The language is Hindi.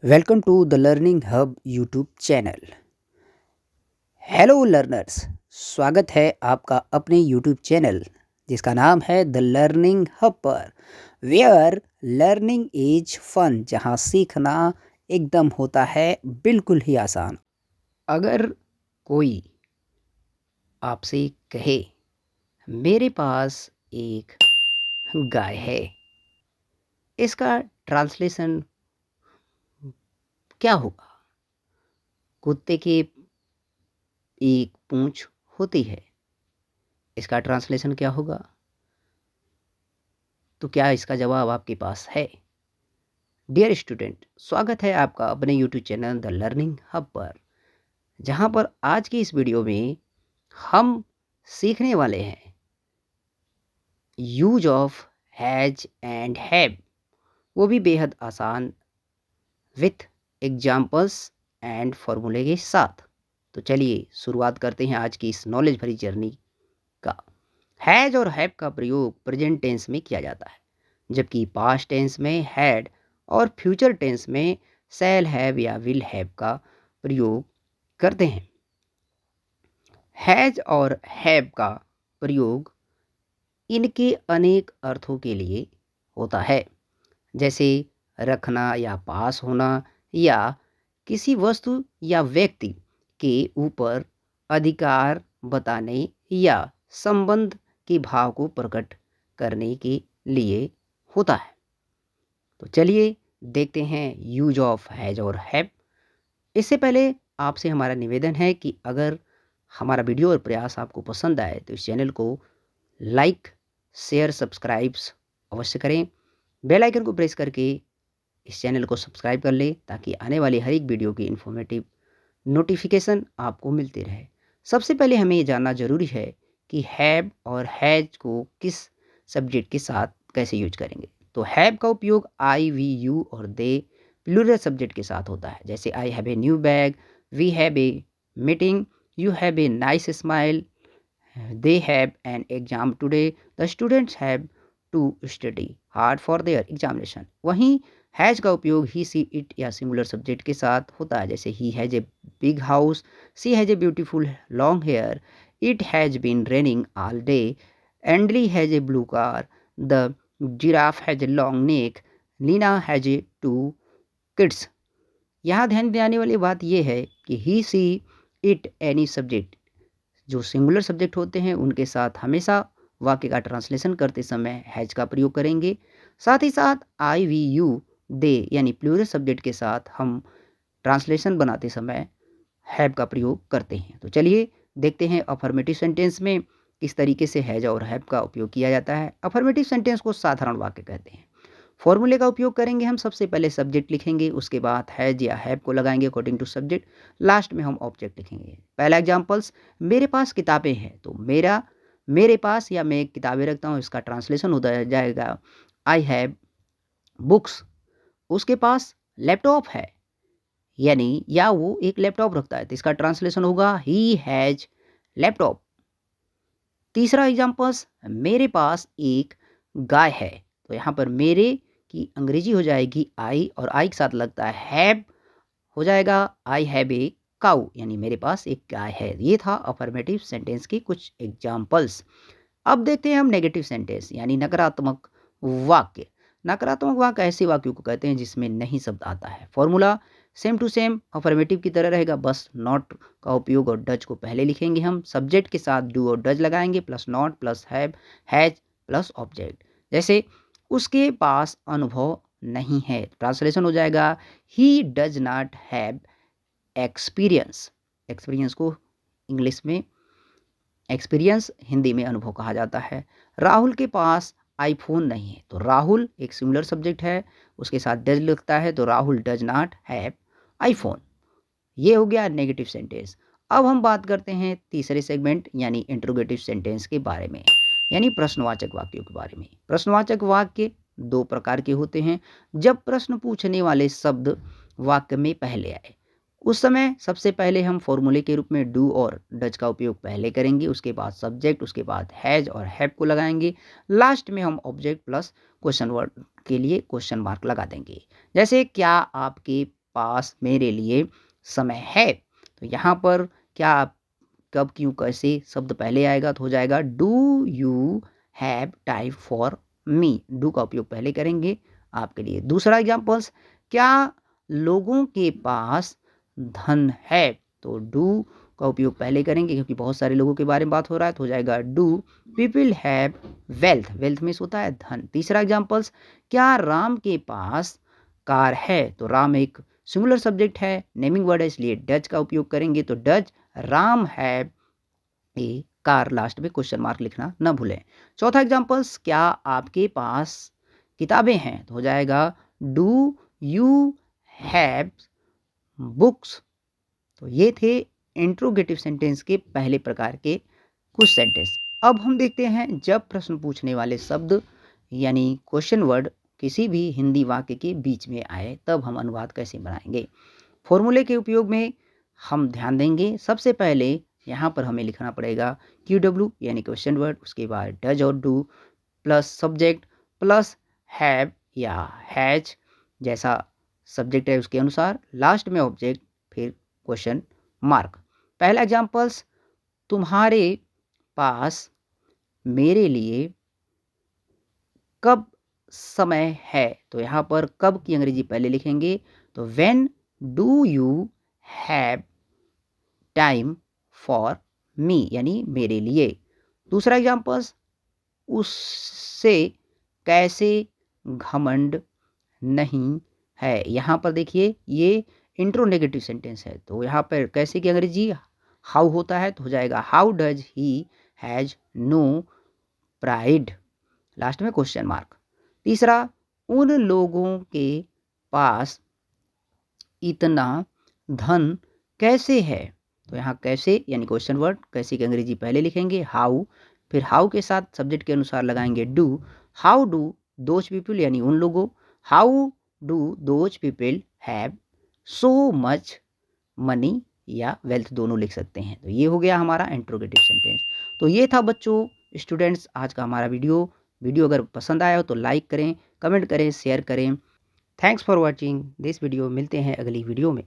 Welcome to the learning hub YouTube channel. Hello learners, स्वागत है आपका अपने यूट्यूब चैनल जिसका नाम है द लर्निंग हब पर, वेयर लर्निंग इज फन, जहां सीखना एकदम होता है बिल्कुल ही आसान। अगर कोई आपसे कहे मेरे पास एक गाय है, इसका ट्रांसलेशन क्या होगा? कुत्ते की एक पूंछ होती है, इसका ट्रांसलेशन क्या होगा? तो क्या इसका जवाब आपके पास है? डियर स्टूडेंट, स्वागत है आपका अपने YouTube channel the learning hub पर, जहां पर आज की इस वीडियो में हम सीखने वाले हैं use of has and have, वो भी बेहद आसान, विथ एग्जाम्पल्स एंड फॉर्मूले के साथ। तो चलिए शुरुआत करते हैं आज की इस नॉलेज भरी जर्नी का। हैज और हैव का प्रयोग प्रेजेंट टेंस में किया जाता है, जबकि पास्ट टेंस में हैड और फ्यूचर टेंस में शैल हैव या विल हैव का प्रयोग करते हैं। हैज और हैव का प्रयोग इनके अनेक अर्थों के लिए होता है, जैसे रखना या पास होना, या किसी वस्तु या व्यक्ति के ऊपर अधिकार बताने या संबंध के भाव को प्रकट करने के लिए होता है। तो चलिए देखते हैं यूज ऑफ हैज और हैव। इससे पहले आपसे हमारा निवेदन है कि अगर हमारा वीडियो और प्रयास आपको पसंद आए तो इस चैनल को लाइक, शेयर, सब्सक्राइब्स अवश्य करें। बेल आइकन को प्रेस करके इस चैनल को सब्सक्राइब कर लें ताकि आने वाली हर एक वीडियो की इन्फॉर्मेटिव नोटिफिकेशन आपको मिलती रहे। सबसे पहले हमें ये जानना ज़रूरी है कि हैव और हैज को किस सब्जेक्ट के साथ कैसे यूज करेंगे। तो हैव का उपयोग आई, वी, यू और दे प्लूरल सब्जेक्ट के साथ होता है, जैसे I have a new bag, we have a meeting, you have a nice smile, they have an exam today, the students have to study hard for their examination। वहीं हैज का उपयोग ही, सी, इट या सिंगुलर सब्जेक्ट के साथ होता है, जैसे he has a big house, she has a beautiful long hair, it has been raining all day, Andy has a blue car, the giraffe has a long neck, Leena has a two kids. यहाँ ध्यान देने वाली बात यह है कि he, she, it, any subject जो सिंगुलर सब्जेक्ट होते हैं उनके साथ हमेशा वाक्य का ट्रांसलेशन करते समय हैज का प्रयोग करेंगे। साथ ही साथ आई, वी, यू, दे यानी प्लूरल सब्जेक्ट के साथ हम ट्रांसलेशन बनाते समय हैव का प्रयोग करते हैं। तो चलिए देखते हैं अफर्मेटिव सेंटेंस में किस तरीके से हैज और हैव का उपयोग किया जाता है। अफर्मेटिव सेंटेंस को साधारण वाक्य कहते हैं। फॉर्मूले का उपयोग करेंगे हम। सबसे पहले सब्जेक्ट लिखेंगे, उसके बाद हैज या हैव को लगाएंगे अकॉर्डिंग टू सब्जेक्ट, लास्ट में हम ऑब्जेक्ट लिखेंगे। पहला एग्जांपल्स, मेरे पास किताबें हैं, तो मेरे पास या मैं किताबें रखता हूँ, इसका ट्रांसलेशन हो जाएगा आई हैव बुक्स। उसके पास लैपटॉप है, यानी या वो एक लैपटॉप रखता है, तो इसका ट्रांसलेशन होगा ही हैज लैपटॉप। तीसरा एग्जांपल्स, मेरे पास एक गाय है, तो यहाँ पर मेरे की अंग्रेजी हो जाएगी आई, और आई के साथ लगता है हैव, हो जाएगा आई हैव ए काऊ, यानी मेरे पास एक गाय है। ये था अफर्मेटिव सेंटेंस की कुछ एग्जांपल्स। अब देखते हैं हम नेगेटिव सेंटेंस यानी नकारात्मक वाक्य। नकारात्मक वाक्य ऐसे वाक्यों को कहते हैं जिसमें नहीं शब्द आता है। Formula same to same affirmative की तरह रहेगा, बस नॉट का उपयोग और डज को पहले लिखेंगे हम। सब्जेक्ट के साथ डू और डज लगाएंगे, plus not plus have has plus object. जैसे उसके पास अनुभव नहीं है, ट्रांसलेशन हो जाएगा he does not have experience. Experience को इंग्लिश में एक्सपीरियंस, हिंदी में अनुभव कहा जाता है। राहुल के पास आईफोन नहीं है, तो राहुल एक सिंगुलर सब्जेक्ट है, उसके साथ डज लगता है, तो Rahul does not have iPhone. ये हो गया नेगेटिव सेंटेंस। अब हम बात करते हैं तीसरे सेगमेंट यानी इंट्रोगेटिव सेंटेंस के बारे में, यानी प्रश्नवाचक वाक्यों के बारे में। प्रश्नवाचक वाक्य दो प्रकार के होते हैं। जब प्रश्न पूछने वाले शब्द वाक्य में पहले आए, उस समय सबसे पहले हम फॉर्मूले के रूप में डू और डज का उपयोग पहले करेंगे, उसके बाद सब्जेक्ट, उसके बाद हैज और हैव को लगाएंगे, लास्ट में हम ऑब्जेक्ट प्लस क्वेश्चन वर्ड के लिए क्वेश्चन मार्क लगा देंगे। जैसे क्या आपके पास मेरे लिए समय है। तो यहाँ पर क्या आप कब, क्यों, कैसे शब्द पहले आएगा तो हो जाएगा do you have time for me. Do का उपयोग पहले करेंगे आपके लिए। दूसरा एग्जाम्पल्स, क्या लोगों के पास धन है, तो डू का उपयोग पहले करेंगे क्योंकि बहुत सारे लोगों के बारे में बात हो रहा है, तो हो जाएगा do people have wealth. Wealth में होता है धन। तीसरा एग्जाम्पल्स, क्या राम के पास कार है, तो राम एक सिंगुलर सब्जेक्ट है, नेमिंग वर्ड है, इसलिए डज का उपयोग करेंगे। तो does Ram have a car, last में क्वेश्चन मार्क लिखना न भूलें। चौथा एग्जाम्पल्स, क्या आपके पास किताबें हैं, तो हो जाएगा डू यू हैव बुक्स। तो ये थे इंट्रोगेटिव सेंटेंस के पहले प्रकार के कुछ सेंटेंस। अब हम देखते हैं जब प्रश्न पूछने वाले शब्द यानी क्वेश्चन वर्ड किसी भी हिंदी वाक्य के बीच में आए तब हम अनुवाद कैसे बनाएंगे। फॉर्मूले के उपयोग में हम ध्यान देंगे। सबसे पहले यहाँ पर हमें लिखना पड़ेगा QW यानी क्वेश्चन वर्ड, उसके बाद डज और do plus subject plus have या हैज जैसा सब्जेक्ट है उसके अनुसार, लास्ट में ऑब्जेक्ट, फिर क्वेश्चन मार्क। पहला एग्जाम्पल्स, तुम्हारे पास मेरे लिए कब समय है, तो यहाँ पर कब की अंग्रेजी पहले लिखेंगे, तो when do you have time for me यानी मेरे लिए। दूसरा एग्जाम्पल्स, उससे कैसे घमंड नहीं है, यहाँ पर देखिए ये इंट्रोनेगेटिव सेंटेंस है, तो यहाँ पर कैसे की अंग्रेजी हाउ होता है, तो हो जाएगा how does he has no pride, last में क्वेश्चन मार्क। तीसरा, उन लोगों के पास इतना धन कैसे है, तो यहाँ कैसे यानी क्वेश्चन वर्ड, कैसे की अंग्रेजी पहले लिखेंगे हाउ, फिर हाउ के साथ सब्जेक्ट के अनुसार लगाएंगे do. How do those people यानी उन लोगों, how do those people have so much money या वेल्थ, दोनों लिख सकते हैं। तो ये हो गया हमारा इंट्रोगेटिव सेंटेंस। तो ये था बच्चों, स्टूडेंट्स, आज का हमारा वीडियो अगर पसंद आया हो तो लाइक करें, कमेंट करें, शेयर करें। Thanks for watching this video. मिलते हैं अगली वीडियो में।